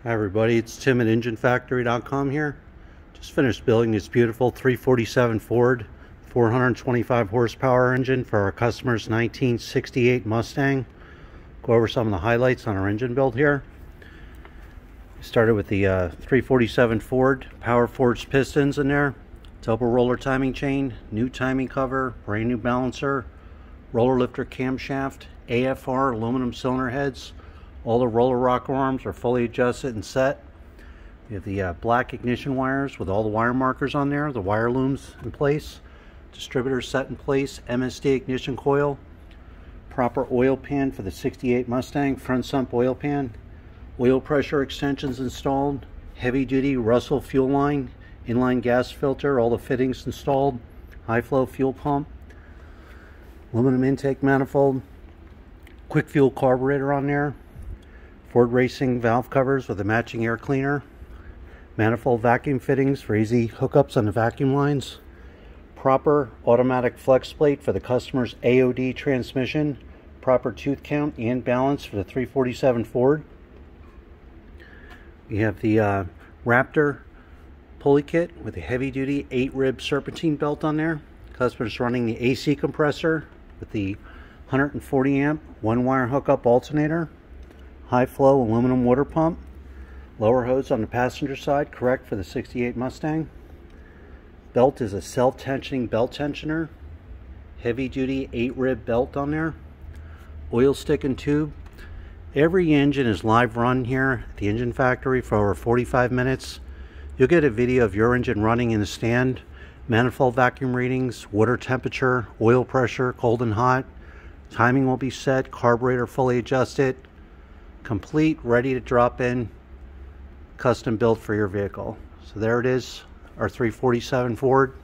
Hi everybody, it's Tim at EngineFactory.com here. Just finished building this beautiful 347 Ford 425 horsepower engine for our customer's 1968 Mustang. Go over some of the highlights on our engine build here. Started with the 347 Ford, power forged pistons in there, double roller timing chain, new timing cover, brand new balancer, roller lifter camshaft, AFR aluminum cylinder heads. All the roller rocker arms are fully adjusted and set. We have the black ignition wires with all the wire markers on there, the wire looms in place, distributor set in place, MSD ignition coil, proper oil pan for the 68 Mustang, front sump oil pan, oil pressure extensions installed, heavy duty Russell fuel line, inline gas filter, all the fittings installed, high flow fuel pump, aluminum intake manifold, quick fuel carburetor on there, Ford Racing valve covers with a matching air cleaner, manifold vacuum fittings for easy hookups on the vacuum lines, proper automatic flex plate for the customer's AOD transmission, proper tooth count and balance for the 347 Ford. We have the Wraptor pulley kit with a heavy duty 8-rib serpentine belt on there. Customer's running the AC compressor with the 140 amp 1-wire hookup alternator, high flow aluminum water pump, lower hose on the passenger side, correct for the 68 Mustang. Belt is a self-tensioning belt tensioner, heavy duty 8-rib belt on there, oil stick and tube. Every engine is live run here at the engine factory for over 45 minutes. You'll get a video of your engine running in the stand, manifold vacuum readings, water temperature, oil pressure, cold and hot. Timing will be set, carburetor fully adjusted, complete, ready to drop in, custom built for your vehicle. So there it is, our 347 Ford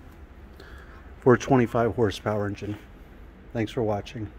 425 horsepower engine. Thanks for watching.